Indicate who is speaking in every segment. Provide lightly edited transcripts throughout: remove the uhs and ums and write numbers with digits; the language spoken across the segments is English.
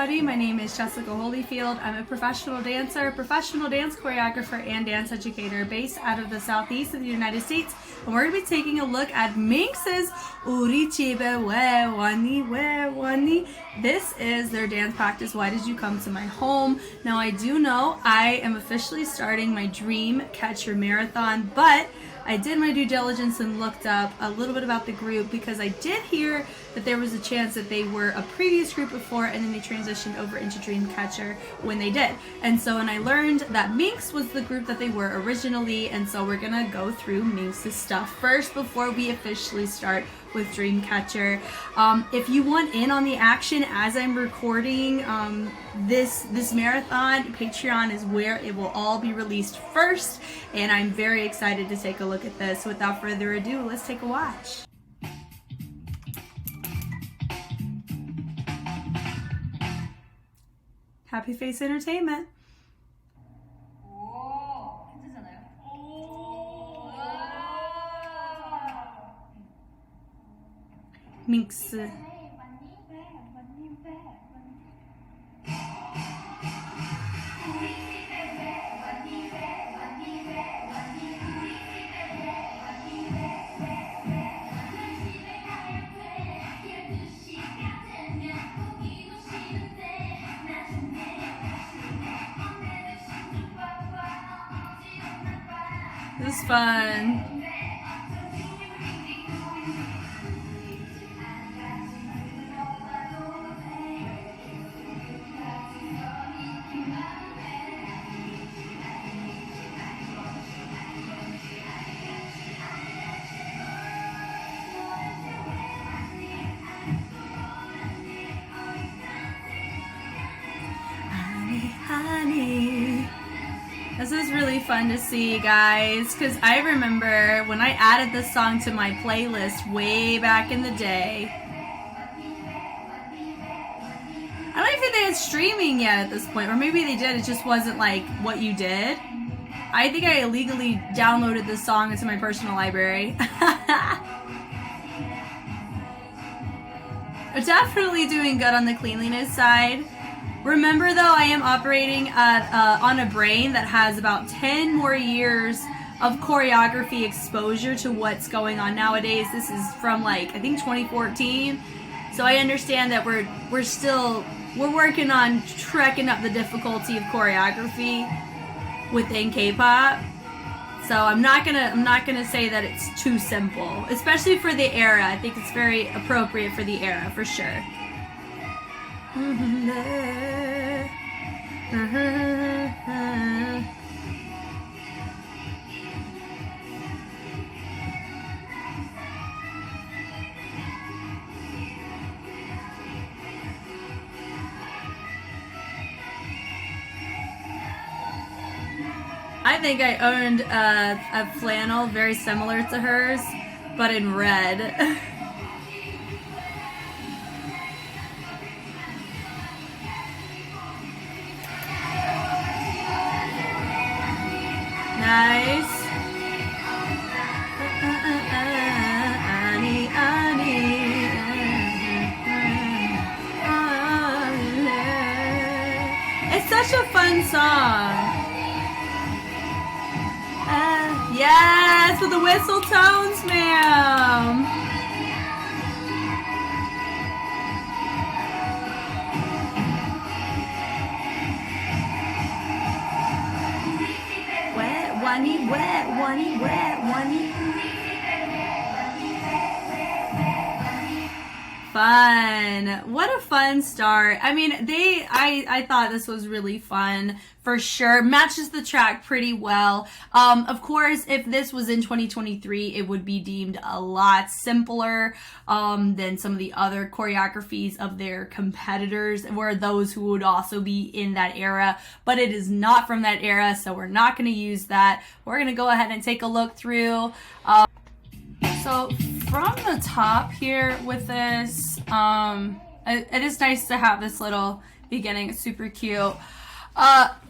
Speaker 1: everybody. My name is Jessica Holyfield. I'm a professional dancer, professional dance choreographer, and dance educator based out of the southeast of the United States. And we're going to be taking a look at MINX's Urichibe We Wani We Wani. This is their dance practice, Why Did You Come to My Home? Now I do know I am officially starting my Dream Catcher Marathon, but I did my due diligence and looked up a little bit about the group because I did hear that there was a chance that they were a previous group before and then they transitioned over into Dreamcatcher when they did. And so when I learned that MINX was the group that they were originally, and so we're gonna go through MINX's stuff first before we officially start with Dreamcatcher. If you want in on the action as I'm recording this marathon, Patreon is where it will all be released first, and I'm very excited to take a look at this. Without further ado, let's take a watch. Happy Face Entertainment. MINX. This is fun. Honey. This is really fun to see, guys, because I remember when I added this song to my playlist way back in the day. I don't even think they had streaming yet at this point, or maybe they did, it just wasn't like what you did. I think I illegally downloaded this song into my personal library. We're definitely doing good on the cleanliness side. Remember though, I am operating on a brain that has about 10 more years of choreography exposure to what's going on nowadays. This is from like, I think 2014. So I understand that we're working on trekking up the difficulty of choreography within K-pop. So I'm not gonna say that it's too simple, especially for the era. I think it's very appropriate for the era, for sure. I think I owned a flannel very similar to hers, but in red. Nice. It's such a fun song. Yes, with the whistle tones, ma'am. Wani, wet, wani, wet, wani. Fun. What a fun start. I mean, I thought this was really fun for sure. Matches the track pretty well. Of course, if this was in 2023, it would be deemed a lot simpler than some of the other choreographies of their competitors, or those who would also be in that era. But it is not from that era, so we're not going to use that. We're going to go ahead and take a look through. So from the top here with this, it is nice to have this little beginning. It's super cute.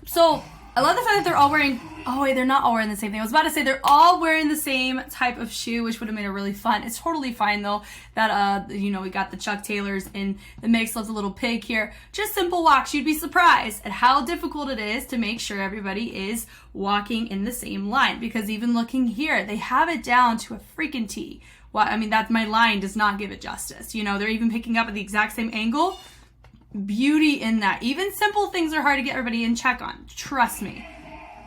Speaker 1: So I love the fact that they're all wearing, oh wait, they're not all wearing the same thing. I was about to say they're all wearing the same type of shoe, which would have made it really fun. It's totally fine though that, you know, we got the Chuck Taylors and the MINX loves a little pig here. Just simple walks. You'd be surprised at how difficult it is to make sure everybody is walking in the same line, because even looking here, they have it down to a freaking T. Well, I mean, that my line does not give it justice. You know, they're even picking up at the exact same angle. Beauty in that. Even simple things are hard to get everybody in check on. Trust me.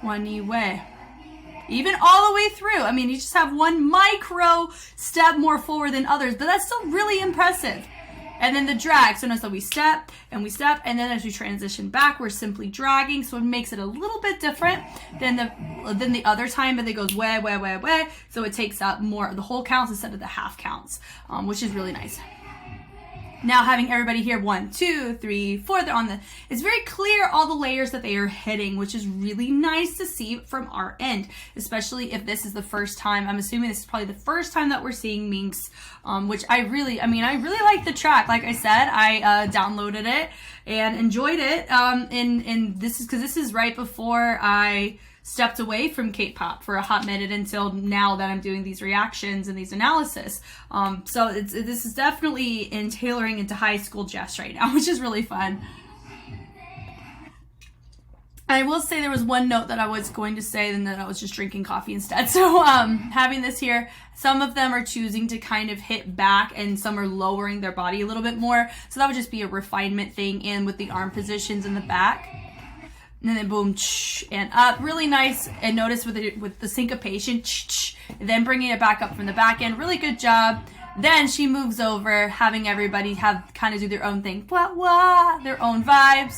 Speaker 1: One way. Even all the way through. I mean, you just have one micro step more forward than others, but that's still really impressive. And then the drag. So notice that we step, and then as we transition back, we're simply dragging. So it makes it a little bit different than the other time, but it goes way. So it takes up more the whole counts instead of the half counts, which is really nice. Now having everybody here, 1, 2, 3, 4, they're on the, it's very clear all the layers that they are hitting, which is really nice to see from our end, especially if this is the first time. I'm assuming this is probably the first time that we're seeing MINX, which I really like the track. Like I said, I downloaded it and enjoyed it, and this is because this is right before I stepped away from K-pop for a hot minute until now that I'm doing these reactions and these analysis. So this is definitely in tailoring into high school Jess right now, which is really fun. I will say there was one note that I was going to say, and then I was just drinking coffee instead. So having this here, some of them are choosing to kind of hit back and some are lowering their body a little bit more. So that would just be a refinement thing in with the arm positions in the back. And then boom, and up, really nice. And notice with the syncopation, then bringing it back up from the back end, really good job. Then she moves over, having everybody have kind of do their own thing, their own vibes.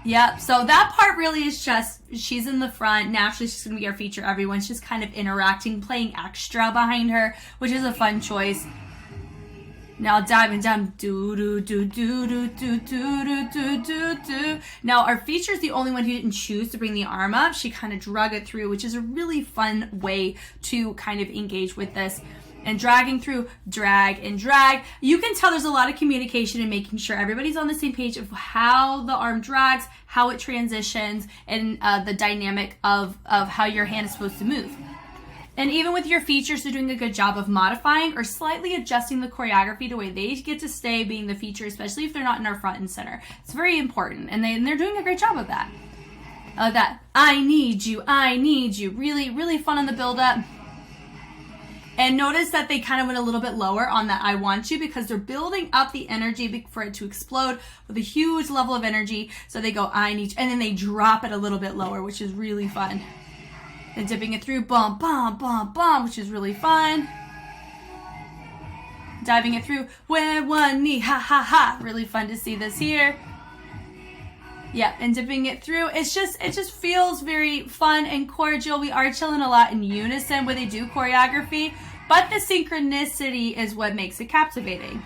Speaker 1: Yep. So that part really is just she's in the front. Naturally, she's gonna be our feature. Everyone's just kind of interacting, playing extra behind her, which is a fun choice. Now diving down, Now our feature is the only one who didn't choose to bring the arm up. She kind of drug it through, which is a really fun way to kind of engage with this. And dragging through, drag and drag. You can tell there's a lot of communication and making sure everybody's on the same page of how the arm drags, how it transitions, and the dynamic of how your hand is supposed to move. And even with your features, they're doing a good job of modifying or slightly adjusting the choreography to the way they get to stay being the feature, especially if they're not in our front and center. It's very important, and they're doing a great job of that. I need you. Really, really fun on the build-up. And notice that they kind of went a little bit lower on that I want you, because they're building up the energy for it to explode with a huge level of energy. So they go, I need you, and then they drop it a little bit lower, which is really fun. And dipping it through, bum, bum, bum, bum, which is really fun. Diving it through, where one knee, ha, ha, ha. Really fun to see this here. Yep, and dipping it through. It just feels very fun and cordial. We are chilling a lot in unison when they do choreography, but the synchronicity is what makes it captivating.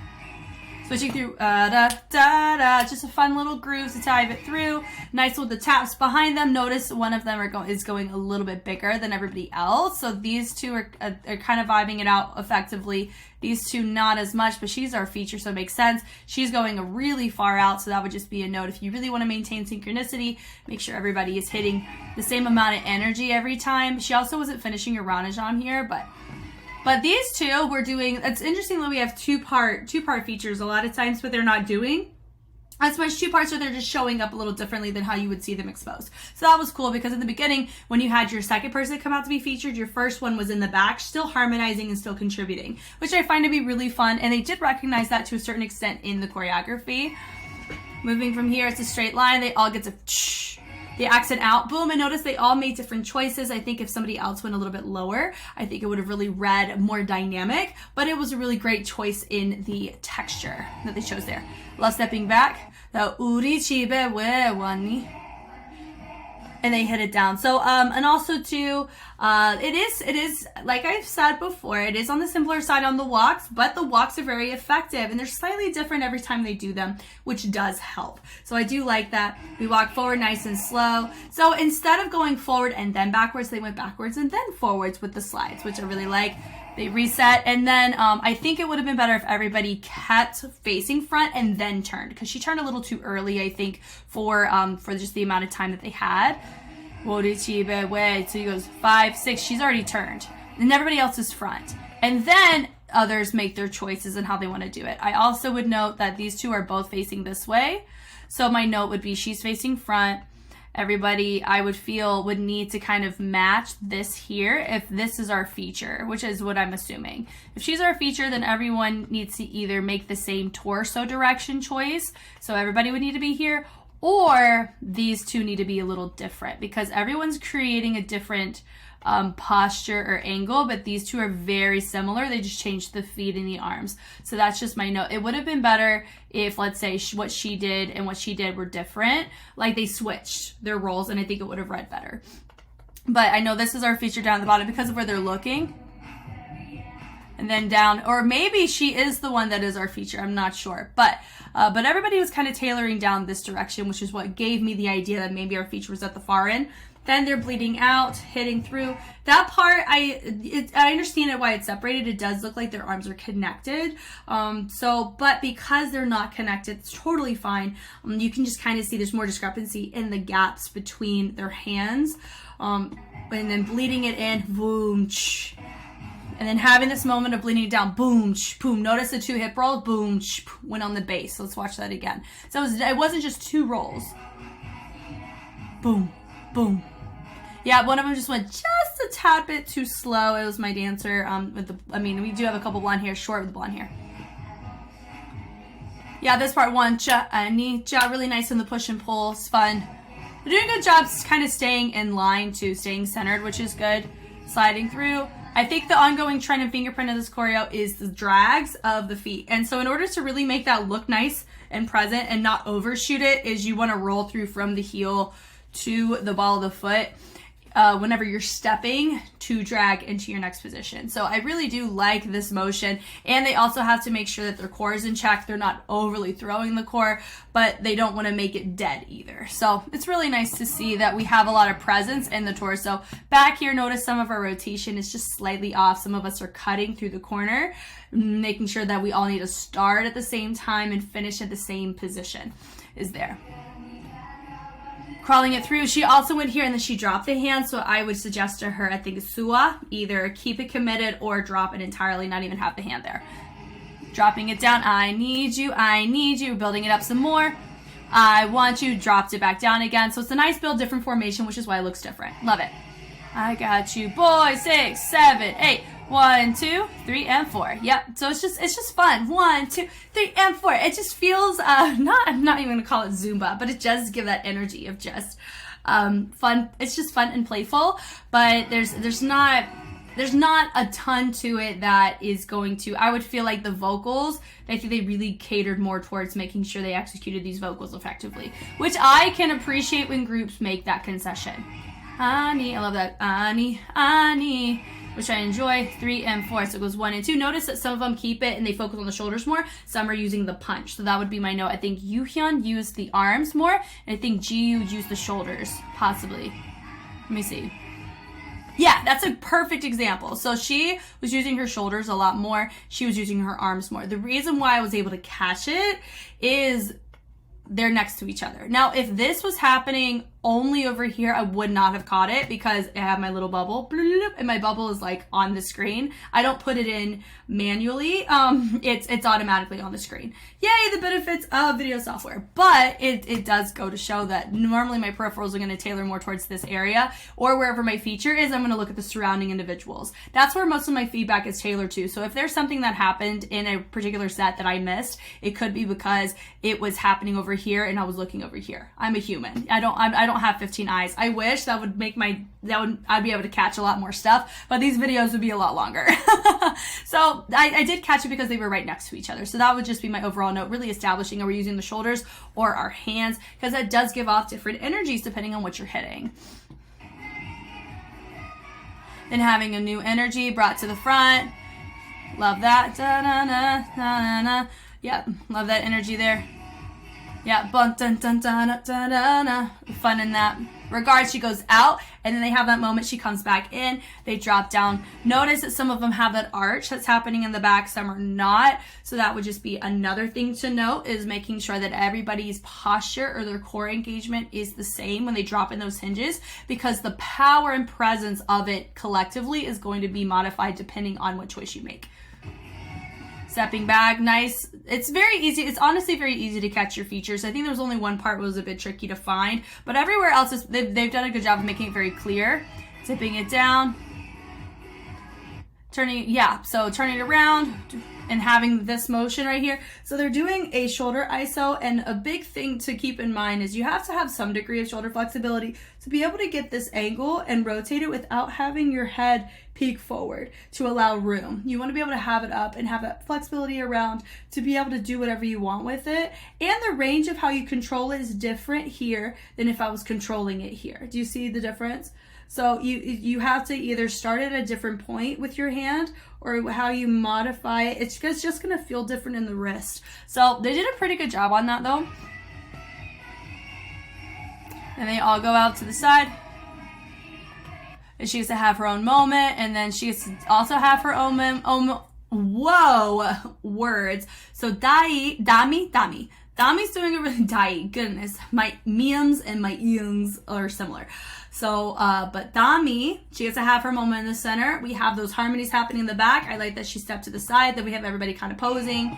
Speaker 1: Switching through, just a fun little groove to dive it through. Nice with the taps behind them. Notice one of them is going a little bit bigger than everybody else. So these two are kind of vibing it out effectively. These two not as much, but she's our feature, so it makes sense. She's going really far out, so that would just be a note. If you really want to maintain synchronicity, make sure everybody is hitting the same amount of energy every time. She also wasn't finishing her Ranajan here, but these two we're doing. It's interesting that we have two-part features a lot of times, but they're not doing as much two parts, or they're just showing up a little differently than how you would see them exposed. So that was cool, because in the beginning, when you had your second person come out to be featured, your first one was in the back, still harmonizing and still contributing, which I find to be really fun. And they did recognize that to a certain extent in the choreography. Moving from here, it's a straight line. They all get to the accent out, boom, and notice they all made different choices. I think if somebody else went a little bit lower, I think it would have really read more dynamic, but it was a really great choice in the texture that they chose there. Love stepping back, the urichibe we wani, and they hit it down. So, and also too, it is, like I've said before, it is on the simpler side on the walks, but the walks are very effective, and they're slightly different every time they do them, which does help. So I do like that. We walk forward nice and slow. So instead of going forward and then backwards, they went backwards and then forwards with the slides, which I really like. They reset, and then I think it would have been better if everybody kept facing front and then turned, because she turned a little too early, I think, for just the amount of time that they had. So he goes 5, 6. She's already turned, and everybody else is front, and then others make their choices on how they want to do it. I also would note that these two are both facing this way, so my note would be she's facing front. Everybody, I would feel, would need to kind of match this here if this is our feature, which is what I'm assuming. If she's our feature, then everyone needs to either make the same torso direction choice, so everybody would need to be here, or these two need to be a little different, because everyone's creating a different posture or angle, but these two are very similar. They just changed the feet and the arms. So that's just my note. It would have been better if, let's say, what she did and what she did were different, like they switched their roles, and I think it would have read better. But I know this is our feature down at the bottom because of where they're looking. And then down, or maybe she is the one that is our feature, I'm not sure. But everybody was kind of tailoring down this direction, which is what gave me the idea that maybe our feature was at the far end. Then they're bleeding out, hitting through. That part, I understand it why it's separated. It does look like their arms are connected. But because they're not connected, it's totally fine. You can just kind of see there's more discrepancy in the gaps between their hands. And then bleeding it in, boom, and then having this moment of bleeding it down, boom, boom. Notice the 2 hip rolls, boom, went on the base. Let's watch that again. So it wasn't just 2 rolls. Boom, boom. Yeah, one of them just went just a tad bit too slow. It was my dancer we do have a couple blonde hair, short with blonde hair. Yeah, this part 1, cha, ni, cha, really nice in the push and pull. It's fun. We're doing a good job kind of staying in line too, staying centered, which is good. Sliding through. I think the ongoing trend and fingerprint of this choreo is the drags of the feet. And so in order to really make that look nice and present and not overshoot it, is you want to roll through from the heel to the ball of the foot whenever you're stepping to drag into your next position. So I really do like this motion, and they also have to make sure that their core is in check. They're not overly throwing the core, but they don't want to make it dead either. So it's really nice to see that we have a lot of presence in the torso. Back here, notice some of our rotation is just slightly off. Some of us are cutting through the corner, making sure that we all need to start at the same time and finish at the same position is there. Crawling it through. She also went here and then she dropped the hand, so I would suggest to her, I think, sua, either keep it committed or drop it entirely, not even have the hand there. Dropping it down, I need you, building it up some more. I want you, dropped it back down again. So it's a nice build, different formation, which is why it looks different. Love it. I got you, boy. 6, 7, 8. 1, 2, 3, and 4. Yep. So it's just fun. 1, 2, 3, and 4. It just feels I'm not even gonna call it Zumba, but it does give that energy of just fun. It's just fun and playful, but there's not a ton to it that is going to. I would feel like the vocals, I think they really catered more towards making sure they executed these vocals effectively, which I can appreciate when groups make that concession. Ani, I love that. Ani, which I enjoy. 3 and 4, so it goes 1 and 2. Notice that some of them keep it and they focus on the shoulders more. Some are using the punch, so that would be my note. I think Yuhyun used the arms more, and I think Jiyu used the shoulders, possibly. Let me see. Yeah, that's a perfect example. So she was using her shoulders a lot more. She was using her arms more. The reason why I was able to catch it is they're next to each other. Now, if this was happening only over here, I would not have caught it because I have my little bubble, and my bubble is like on the screen. I don't put it in manually. It's automatically on the screen. Yay, the benefits of video software. But it does go to show that normally my peripherals are going to tailor more towards this area, or wherever my feature is, I'm going to look at the surrounding individuals. That's where most of my feedback is tailored to. So if there's something that happened in a particular set that I missed, it could be because it was happening over here and I was looking over here. I'm a human. I don't have 15 eyes. I wish that would make I'd be able to catch a lot more stuff, but these videos would be a lot longer. So I did catch it because they were right next to each other. So that would just be my overall note, really establishing, are we using the shoulders or our hands? Because that does give off different energies depending on what you're hitting. Then having a new energy brought to the front. Love that. Da-na-na, na-na-na. Yep, love that energy there. Yeah, bun dun dun dun dun dun. Fun in that. Regards, she goes out, and then they have that moment, she comes back in, they drop down. Notice that some of them have that arch that's happening in the back, some are not. So that would just be another thing to note, is making sure that everybody's posture or their core engagement is the same when they drop in those hinges, because the power and presence of it collectively is going to be modified depending on what choice you make. Stepping back, nice. It's very easy. It's honestly very easy to catch your features. I think there was only one part that was a bit tricky to find, but everywhere else they've done a good job of making it very clear. Tipping it down, turning it around and having this motion right here. So they're doing a shoulder ISO, and a big thing to keep in mind is you have to have some degree of shoulder flexibility to be able to get this angle and rotate it without having your head peek forward to allow room. You want to be able to have it up and have that flexibility around to be able to do whatever you want with it. And the range of how you control it is different here than if I was controlling it here. Do you see the difference? So you have to either start at a different point with your hand, or how you modify it. It's just going to feel different in the wrist. So they did a pretty good job on that though. And they all go out to the side. And she gets to have her own moment, and then she gets to also have her own words. So dami. Dami's doing a really dai. Goodness, my miums and my yungs are similar. So, but Dami, she gets to have her moment in the center. We have those harmonies happening in the back. I like that she stepped to the side, that we have everybody kind of posing,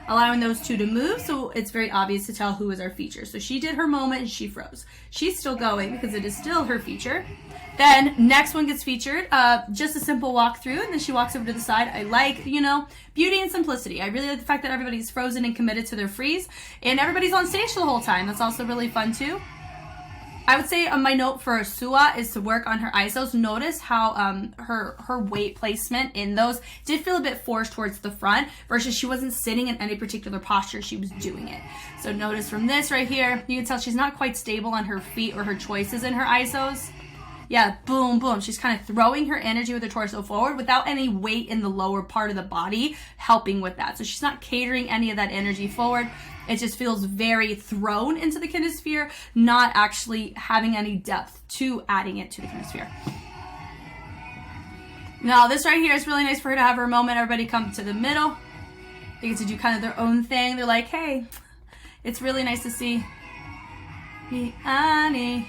Speaker 1: allowing those two to move. So it's very obvious to tell who is our feature. So she did her moment and she froze. She's still going because it is still her feature. Then next one gets featured, just a simple walkthrough, and then she walks over to the side. I like, beauty and simplicity. I really like the fact that everybody's frozen and committed to their freeze, and everybody's on stage the whole time. That's also really fun too. I would say my note for Sua is to work on her ISOs. Notice how her weight placement in those did feel a bit forced towards the front, versus she wasn't sitting in any particular posture, she was doing it. So notice from this right here, you can tell she's not quite stable on her feet or her choices in her ISOs. Yeah, boom, boom. She's kind of throwing her energy with her torso forward without any weight in the lower part of the body helping with that. So she's not catering any of that energy forward. It just feels very thrown into the kinesphere, not actually having any depth to adding it to the kinesphere. Now, this right here is really nice for her to have her moment. Everybody come to the middle. They get to do kind of their own thing. They're like, hey, it's really nice to see me, Annie.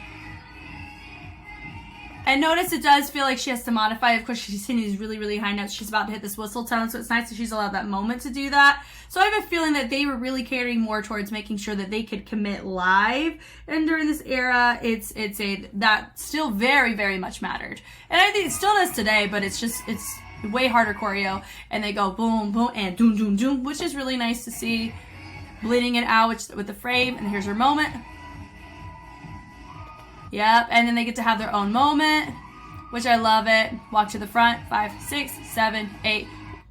Speaker 1: And notice it does feel like she has to modify. Of course, she's hitting these really, really high notes. She's about to hit this whistle tone, so it's nice that she's allowed that moment to do that. So I have a feeling that they were really catering more towards making sure that they could commit live. And during this era, that still very, very much mattered. And I think it still does today, but it's way harder choreo. And they go boom, boom, and doom, doom, doom, which is really nice to see. Bleeding it out with the frame, and here's her moment. Yep, and then they get to have their own moment, which I love it. Walk to the front, 5, 6, 7, 8.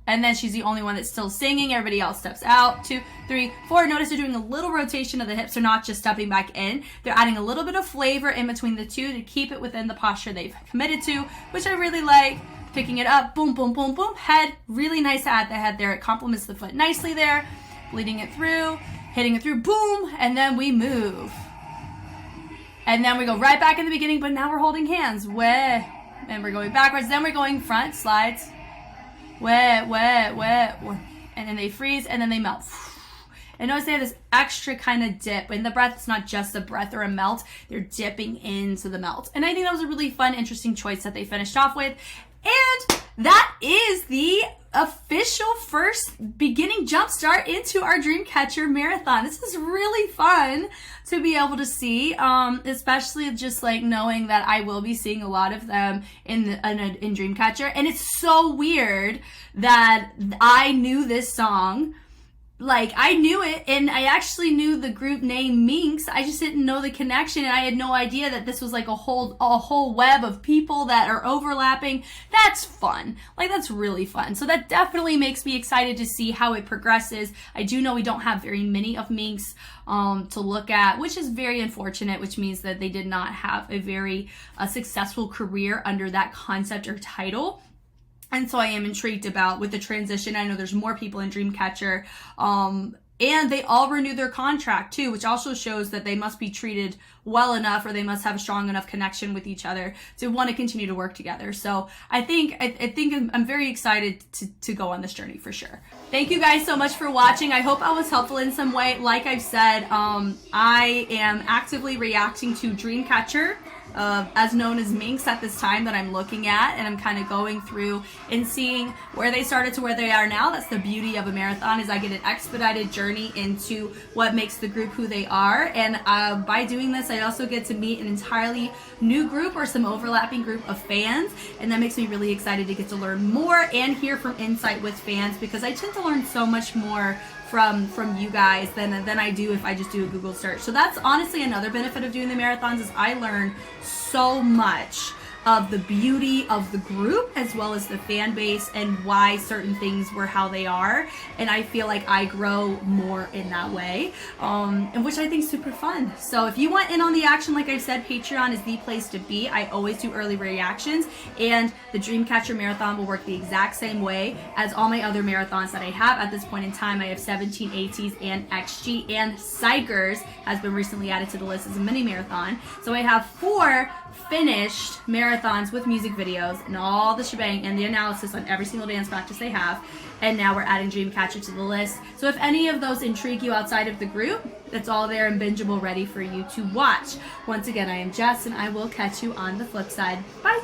Speaker 1: And then she's the only one that's still singing. Everybody else steps out. 2, 3, 4. Notice they're doing a little rotation of the hips. They're not just stepping back in. They're adding a little bit of flavor in between the two to keep it within the posture they've committed to, which I really like. Picking it up, boom, boom, boom, boom. Head, really nice to add the head there. It complements the foot nicely there. Bleeding it through, hitting it through, boom, and then we move. And then we go right back in the beginning, but now we're holding hands. Way. And we're going backwards. Then we're going front, slides. Way. And then they freeze, and then they melt. And notice they have this extra kind of dip. In the breath, it's not just a breath or a melt. They're dipping into the melt. And I think that was a really fun, interesting choice that they finished off with. And that is the official first beginning jump start into our Dreamcatcher Marathon. This is really fun to be able to see, especially just like knowing that I will be seeing a lot of them in Dreamcatcher. And it's so weird that I knew this song. Like, I knew it, and I actually knew the group name MINX. I just didn't know the connection, and I had no idea that this was like a whole web of people that are overlapping. That's fun. Like, that's really fun. So that definitely makes me excited to see how it progresses. I do know we don't have very many of MINX to look at, which is very unfortunate, which means that they did not have a very successful career under that concept or title. And so I am intrigued about with the transition. I know there's more people in Dreamcatcher And they all renew their contract too, which also shows that they must be treated well enough, or they must have a strong enough connection with each other to want to continue to work together. So I think I'm very excited to go on this journey for sure. Thank you guys so much for watching. I hope I was helpful in some way. Like I've said, I am actively reacting to Dreamcatcher, as known as MINX at this time, that I'm looking at, and I'm kind of going through and seeing where they started to where they are now. That's the beauty of a marathon, is I get an expedited journey into what makes the group who they are, and by doing this I also get to meet an entirely new group or some overlapping group of fans, and that makes me really excited to get to learn more and hear from insight with fans, because I tend to learn so much more from you guys than I do if I just do a Google search. So that's honestly another benefit of doing the marathons, is I learn so much of the beauty of the group as well as the fan base and why certain things were how they are, and I feel like I grow more in that way, and which I think is super fun. So if you want in on the action, like I've said, Patreon is the place to be. I always do early reactions, and the Dreamcatcher Marathon will work the exact same way as all my other marathons that I have at this point in time. I have 17 ATs and XG, and Psychers has been recently added to the list as a mini marathon. So I have 4 finished marathons with music videos and all the shebang and the analysis on every single dance practice they have, and now we're adding Dreamcatcher to the list. So if any of those intrigue you outside of the group, it's all there and bingeable, ready for you to watch. Once again, I am Jess, and I will catch you on the flip side. Bye!